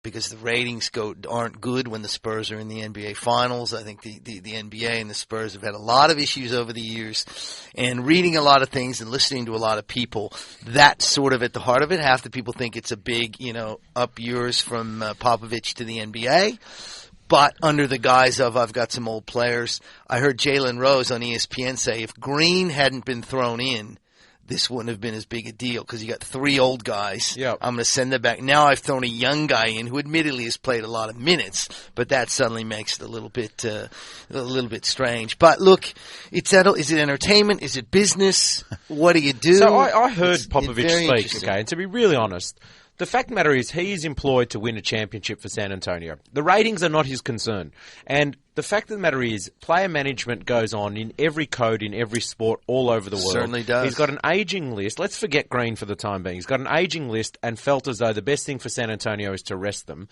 because the ratings aren't good when the Spurs are in the NBA Finals. I think the NBA and the Spurs have had a lot of issues over the years. And reading a lot of things and listening to a lot of people, that's sort of at the heart of it. Half the people think it's a big, up yours from Popovich to the NBA. But under the guise of, I've got some old players, I heard Jalen Rose on ESPN say if Green hadn't been thrown in, this wouldn't have been as big a deal because you got 3 old guys. Yep. I'm going to send them back. Now I've thrown a young guy in who admittedly has played a lot of minutes, but that suddenly makes it a little bit strange. But look, is it entertainment? Is it business? What do you do? So I heard Popovich speak, okay, and to be really honest, the fact of the matter is he is employed to win a championship for San Antonio. The ratings are not his concern. And the fact of the matter is player management goes on in every code, in every sport, all over the world. Certainly does. He's got an aging list. Let's forget Green for the time being. He's got an aging list and felt as though the best thing for San Antonio is to rest them.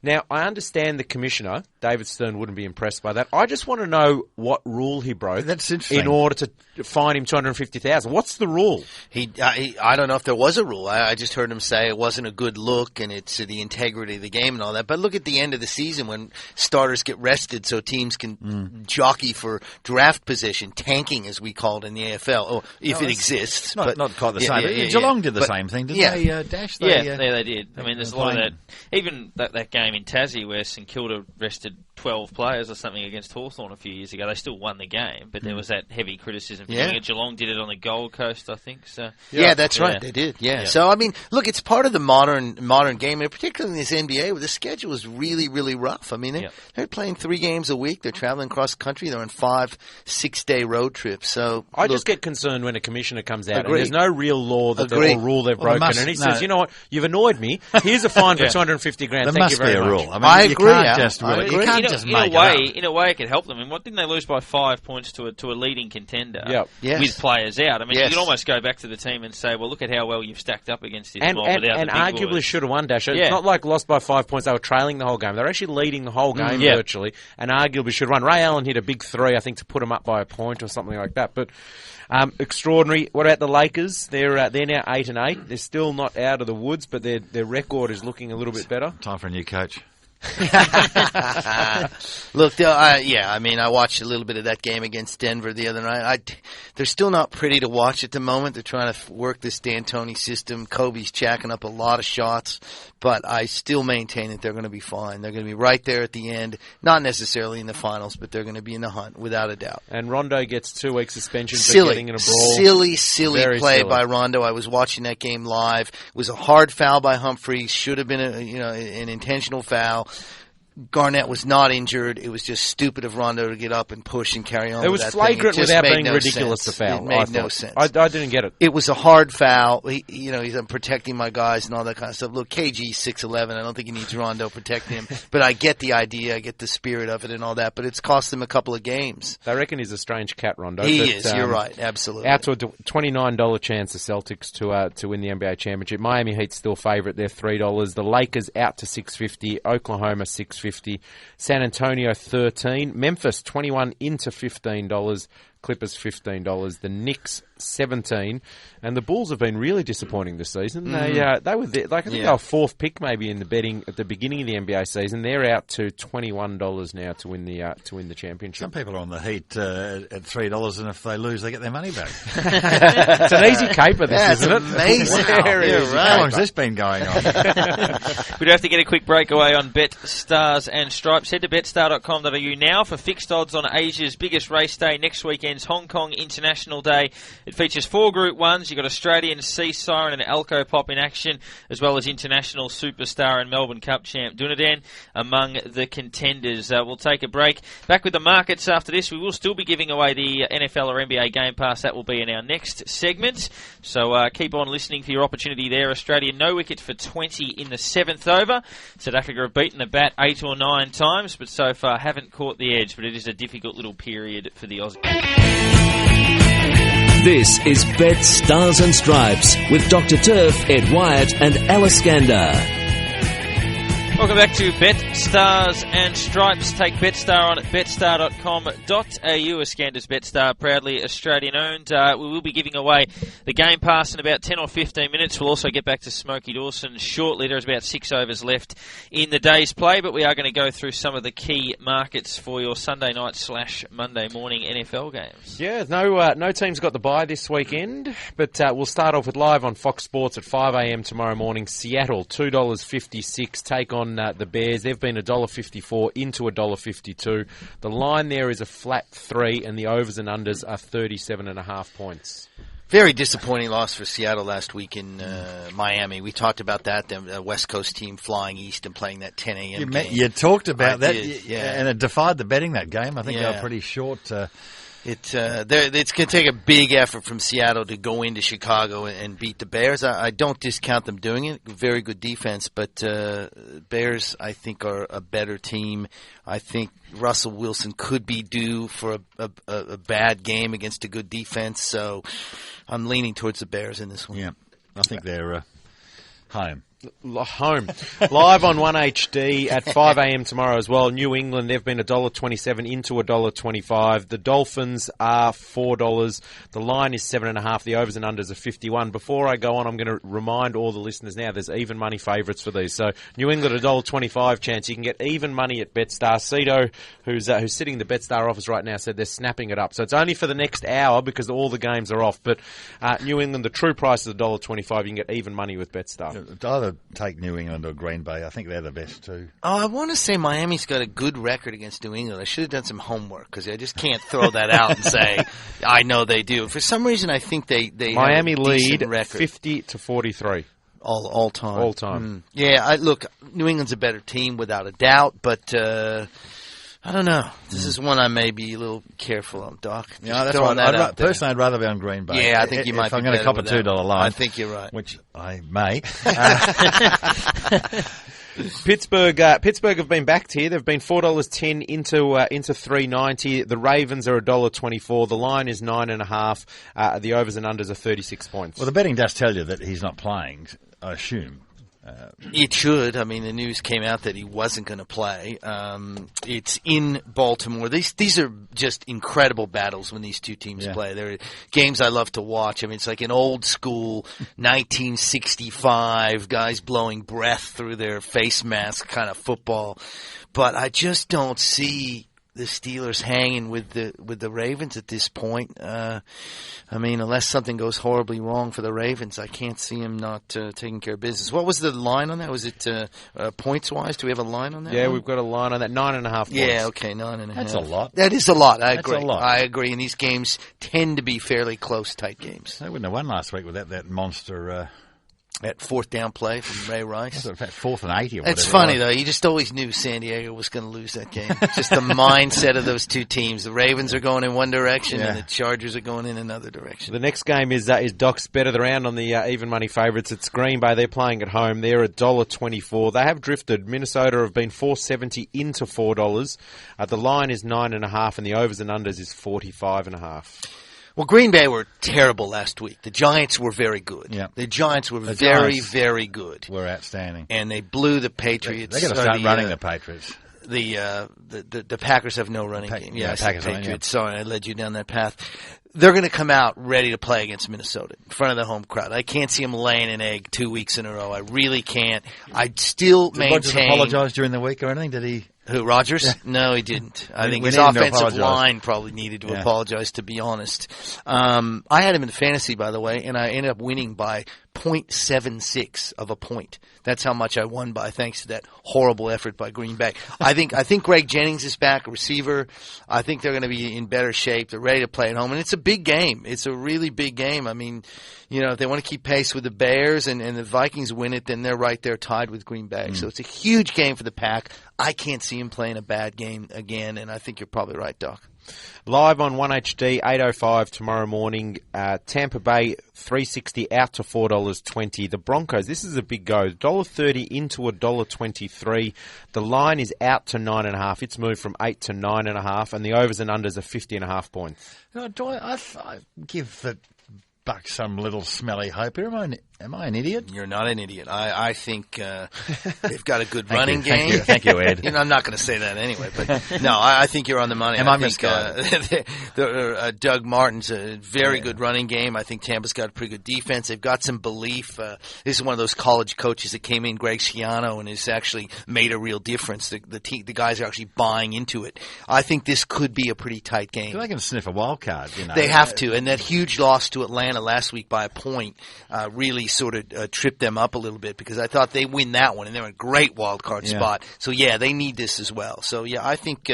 Now, I understand the commissioner, David Stern, wouldn't be impressed by that. I just want to know what rule he broke in order to fine him $250,000. What's the rule? I don't know if there was a rule. I just heard him say it wasn't a good look and it's the integrity of the game and all that. But look at the end of the season when starters get rested so teams can jockey for draft position, tanking as we call it in the AFL, if it exists. Not quite the same. Geelong did the same thing, didn't they, Dash? They did. I mean, there's a lot of that. Even that game in Tassie where St Kilda rested 12 players or something against Hawthorn a few years ago. They still won the game, but there was that heavy criticism for doing it. Geelong did it on the Gold Coast, I think. So yeah, that's right. They did. Yeah. So I mean, look, it's part of the modern game, and particularly in this NBA, where the schedule is really, really rough. I mean, they're playing 3 games a week. They're traveling across the country. They're on 5-6-day road trips. So I just get concerned when a commissioner comes out and there's no real law that or rule they've broken, and he says, you know what, you've annoyed me. Here's a fine for $250,000. Thank you very much. Rule. I mean, I you agree. Can't just really, you can't just make it up. In a way, it could help them. I mean, what didn't they lose by 5 points to a leading contender with players out? I mean, you can almost go back to the team and say, well, look at how well you've stacked up against this mob without the big arguably boys. should have won, Dash. It's not like lost by 5 points. They were trailing the whole game. They were actually leading the whole game virtually, and arguably should have won. Ray Allen hit a big 3, I think, to put them up by a point or something like that. But extraordinary. What about the Lakers? They're now 8-8. They're still not out of the woods, but their record is looking a little bit better. Time for a new coach. Look, I mean, I watched a little bit of that game against Denver the other night. They're still not pretty to watch at the moment. They're trying to work this D'Antoni system. Kobe's jacking up a lot of shots, but I still maintain that they're going to be fine. They're going to be right there at the end, not necessarily in the finals, but they're going to be in the hunt without a doubt. And Rondo gets 2 week suspension for getting in a brawl. Silly play by Rondo. I was watching that game live. It was a hard foul by Humphries. Should have been an intentional foul. Garnett was not injured. It was just stupid of Rondo to get up and push and carry on. It was flagrant without being ridiculous to foul. It made no sense. I didn't get it. It was a hard foul. He's protecting my guys and all that kind of stuff. Look, KG's 6'11". I don't think he needs Rondo protecting him. But I get the idea. I get the spirit of it and all that. But it's cost him a couple of games. I reckon he's a strange cat, Rondo. He is. You're right. Absolutely. Out to a $29 chance, the Celtics to win the NBA championship. Miami Heat's still favourite. They're $3. The Lakers out to $6.50. Oklahoma $6.50. San Antonio $13, Memphis 21 into $15, Clippers $15, the Knicks 17, and the Bulls have been really disappointing this season. They were there, I think they were 4th pick maybe in the betting at the beginning of the NBA season. They're out to $21 now to win the championship. Some people are on the Heat at $3, and if they lose, they get their money back. It's an easy caper, this, isn't it? Amazing. Wow. Right. How long has this been going on? We do have to get a quick breakaway on Betstars and Stripes. Head to betstar.com.au now for fixed odds on Asia's biggest race day next weekend's Hong Kong International Day. It features 4 Group 1s. You've got Australian Sea Siren and Alco Pop in action, as well as international superstar and Melbourne Cup champ Dunadan among the contenders. We'll take a break. Back with the markets after this. We will still be giving away the NFL or NBA Game Pass. That will be in our next segment. So keep on listening for your opportunity there. Australia no wicket for 20 in the 7th over. South Africa have beaten the bat 8 or 9 times, but so far haven't caught the edge. But it is a difficult little period for the Aussies. This is Bet Stars and Stripes with Dr. Turf, Ed Wyatt and Alice Gander. Welcome back to Betstars and Stripes. Take Betstar on at betstar.com.au. A Scanders Betstar, proudly Australian owned. We will be giving away the Game Pass in about 10 or 15 minutes. We'll also get back to Smokey Dawson shortly. There's about 6 overs left in the day's play, but we are going to go through some of the key markets for your Sunday night / Monday morning NFL games. Yeah, no team's got the bye this weekend, but we'll start off with live on Fox Sports at 5 a.m. tomorrow morning. Seattle, $2.56, take on the Bears. They've been $1.54 into $1.52. The line there is a flat 3, and the overs and unders are 37.5 points. Very disappointing loss for Seattle last week in Miami. We talked about that, the West Coast team flying east and playing that 10 a.m. game. You talked about that, yeah. And it defied the betting, that game. I think they were pretty short. It's going to take a big effort from Seattle to go into Chicago and beat the Bears. I don't discount them doing it. Very good defense, but Bears, I think, are a better team. I think Russell Wilson could be due for a bad game against a good defense, so I'm leaning towards the Bears in this one. Yeah, I think they're home. Home. Live on 1HD at 5 a.m. tomorrow as well. New England, they've been $1.27 into $1.25. The Dolphins are $4. The line is 7.5. The overs and unders are 51. Before I go on, I'm going to remind all the listeners now there's even money favourites for these. So New England $1.25 chance. You can get even money at Betstars. Cito, who's sitting in the Betstar office right now, said they're snapping it up. So it's only for the next hour because all the games are off. But New England, the true price is $1.25. You can get even money with Betstar. Either take New England or Green Bay. I think they're the best too. Oh, I want to say Miami's got a good record against New England. I should have done some homework because I just can't throw that out and say I know they do. For some reason, I think they Miami have a lead record. 50-43 all time. All time. Yeah, look, New England's a better team without a doubt, but I don't know. This is one I may be a little careful on, Doc. Yeah, that's right. Personally, I'd rather be on Green Bay. Yeah, I think you might. If I'm going to cop a $2 line, I think you're right. Which I may. Pittsburgh have been backed here. They've been $4.10 into $3.90. The Ravens are $1.24. The line is 9.5. The overs and unders are 36 points. Well, the betting does tell you that he's not playing, I assume. It should. I mean, the news came out that he wasn't going to play. It's in Baltimore. These are just incredible battles when these two teams play. They're games I love to watch. I mean, it's like an old school 1965 guys blowing breath through their face mask kind of football. But I just don't see the Steelers hanging with the Ravens at this point. I mean, unless something goes horribly wrong for the Ravens, I can't see him not taking care of business. What was the line on that? Was it points-wise? Do we have a line on that? Yeah, we've got a line on that. 9.5 points. Yeah, okay, 9.5. That's a lot. That is a lot. I agree. That's a lot. I agree. And these games tend to be fairly close, tight games. They wouldn't have won last week with that monster. That fourth down play from Ray Rice. That 4th and 80 or whatever. It's funny, though. You just always knew San Diego was going to lose that game. Just the mindset of those two teams. The Ravens are going in one direction and the Chargers are going in another direction. The next game is Doc's bet of the round on the even money favourites. It's Green Bay. They're playing at home. They're $1.24. They have drifted. Minnesota have been $4.70 into $4. The line is 9.5 and the overs and unders is 45.5. Well, Green Bay were terrible last week. The Giants were very good. Yeah. The Giants were very, very good. Were outstanding. And they blew the Patriots. They're going to start running the Patriots. The Packers have no running game. Yeah, Packers. Patriots. Yeah. Sorry, I led you down that path. They're going to come out ready to play against Minnesota in front of the home crowd. I can't see them laying an egg 2 weeks in a row. I really can't. I'd still maintain. Did Rodgers apologize during the week or anything? Did he? Who, Rodgers? Yeah. No, he didn't. I think his offensive line probably needed to apologize, to be honest. I had him in fantasy, by the way, and I ended up winning by 0.76 of a point. That's how much I won by, thanks to that horrible effort by Green Bay. I think Greg Jennings is back, a receiver. I think they're going to be in better shape. They're ready to play at home, and it's a big game. It's a really big game. I mean, if they want to keep pace with the Bears and the Vikings win it, then they're right there tied with Green Bay. So it's a huge game for the Pack. I can't see him playing a bad game again, and I think you're probably right, Doc. Live on 1HD, 8:05 tomorrow morning. Tampa Bay, $3.60 out to $4.20. The Broncos, this is a big go. $1.30 into $1.23. The line is out to 9.5. It's moved from 8 to 9.5, and the overs and unders are 50.5 points. Do I give the Bucks some little smelly hope here. I mean, Am I an idiot? You're not an idiot. I think they've got a good running Thank game. you. Thank you, Ed. I'm not going to say that anyway, but no, I think you're on the money. I think misguided? Doug Martin's a very good running game. I think Tampa's got a pretty good defense. They've got some belief. This is one of those college coaches that came in, Greg Schiano, and has actually made a real difference. The guys are actually buying into it. I think this could be a pretty tight game. They can sniff a wild card, you know. They have to, and that huge loss to Atlanta last week by a point really sort of tripped them up a little bit, because I thought they win that one, and they're in a great wild card spot. So yeah, they need this as well. So yeah, I think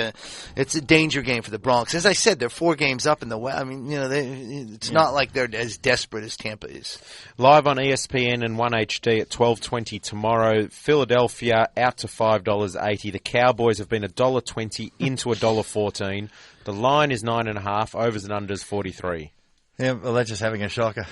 it's a danger game for the Bronx. As I said, they're 4 games up in the West. I mean, it's not like they're as desperate as Tampa is. Live on ESPN and 1HD at 12:20 tomorrow. Philadelphia out to $5.80. The Cowboys have been $1.20 into $1.14. The line is 9.5. Overs and unders 43. Yeah, well, they're just having a shocker.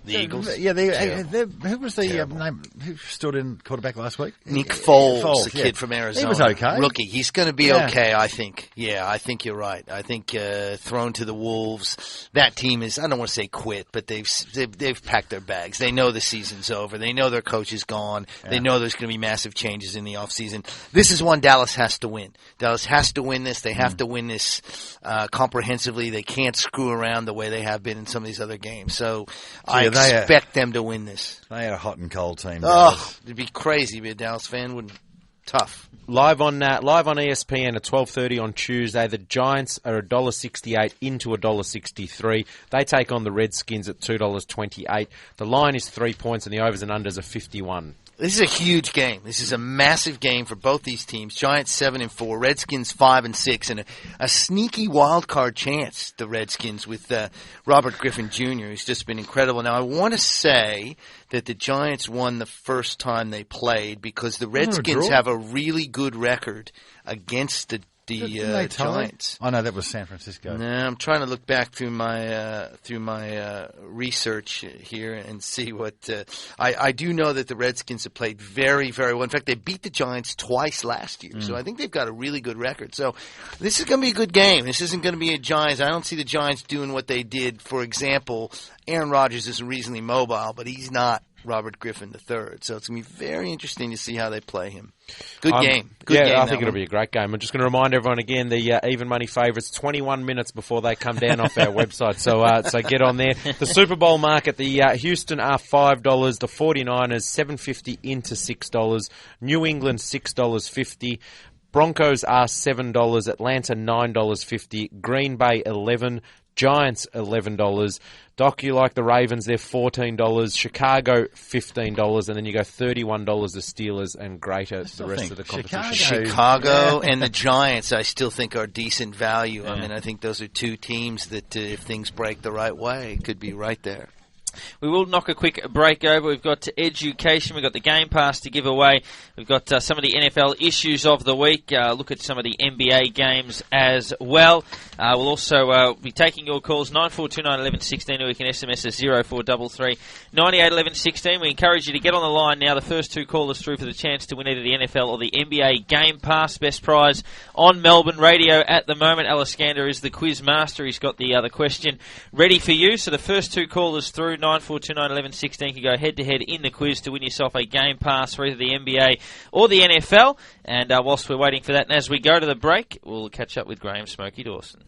The Eagles? Yeah, who was the name? Who stood in quarterback last week? Nick Foles, the kid from Arizona. He was okay. Rookie. He's going to be okay, I think. Yeah, I think you're right. I think thrown to the Wolves, that team is, I don't want to say quit, but they've packed their bags. They know the season's over. They know their coach is gone. Yeah. They know there's going to be massive changes in the offseason. This is one Dallas has to win. Dallas has to win this. They have to win this comprehensively. They can't screw around the way they have been in some of these other games. So I expect them to win this. They are a hot and cold team. Oh, it'd be crazy to be a Dallas fan, wouldn't it? Tough. Live on ESPN at 12:30 on Tuesday. The Giants are $1.68 into $1.63. They take on the Redskins at $2.28. The line is 3 points, and the overs and unders are 51. This is a huge game. This is a massive game for both these teams. Giants 7-4, Redskins 5-6, and a sneaky wild card chance. The Redskins with Robert Griffin Jr., who's just been incredible. Now I want to say that the Giants won the first time they played, because the Redskins have a really good record against the Giants. Oh no, that was San Francisco. No, I'm trying to look back through my research here and see what I do know that the Redskins have played very, very well. In fact, they beat the Giants twice last year, so I think they've got a really good record. So this is going to be a good game. This isn't going to be a Giants. I don't see the Giants doing what they did. For example, Aaron Rodgers is reasonably mobile, but he's not Robert Griffin III. So it's going to be very interesting to see how they play him. Good game. Good game. I think it'll be a great game. I'm just going to remind everyone again, the even money favourites, 21 minutes before they come down off our website. So get on there. The Super Bowl market, the Houston are $5. The 49ers, $7.50 into $6. New England, $6.50. Broncos are $7. Atlanta, $9.50. Green Bay, $11. Giants, $11. Doc, you like the Ravens, they're $14. Chicago, $15. And then you go $31 the Steelers and greater the rest of the competition. Chicago and the Giants, I still think, are decent value. I mean, I think those are two teams that if things break the right way, could be right there. We will knock a quick break over. We've got education. We've got the Game Pass to give away. We've got some of the NFL issues of the week. Look at some of the NBA games as well. We'll also be taking your calls, 94291116, or you can SMS us 0433 981116. We encourage you to get on the line now. The first 2 callers through for the chance to win either the NFL or the NBA Game Pass. Best prize on Melbourne radio at the moment. Alaskander is the quiz master. He's got the question ready for you. So the first 2 callers through, 94291116, can go head-to-head in the quiz to win yourself a Game Pass for either the NBA or the NFL. And whilst we're waiting for that, and as we go to the break, we'll catch up with Graham Smokey Dawson.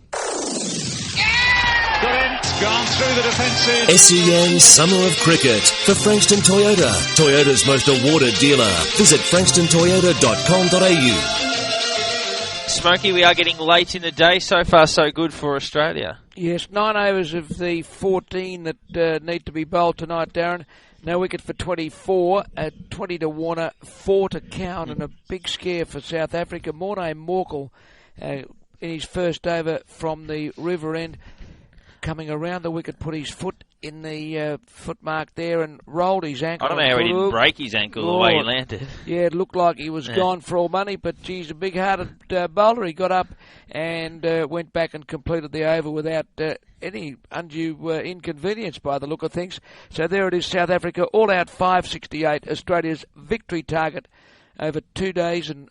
Gone through the defences. SEN Summer of Cricket for Frankston Toyota. Toyota's most awarded dealer. Visit frankstonttoyota.com.au. Smokey, we are getting late in the day. So far, so good for Australia. Yes, 9 overs of the 14 that need to be bowled tonight, Darren. No wicket for 24, 20 to Warner, 4 to count, and a big scare for South Africa. Morne Morkel in his first over from the river end, coming around the wicket, put his foot in the foot mark there and rolled his ankle. I don't know how he didn't break his ankle the way he landed. Yeah, it looked like he was gone for all money, but geez, a big-hearted bowler. He got up and went back and completed the over without any undue inconvenience by the look of things. So there it is, South Africa all out 568, Australia's victory target over 2 days and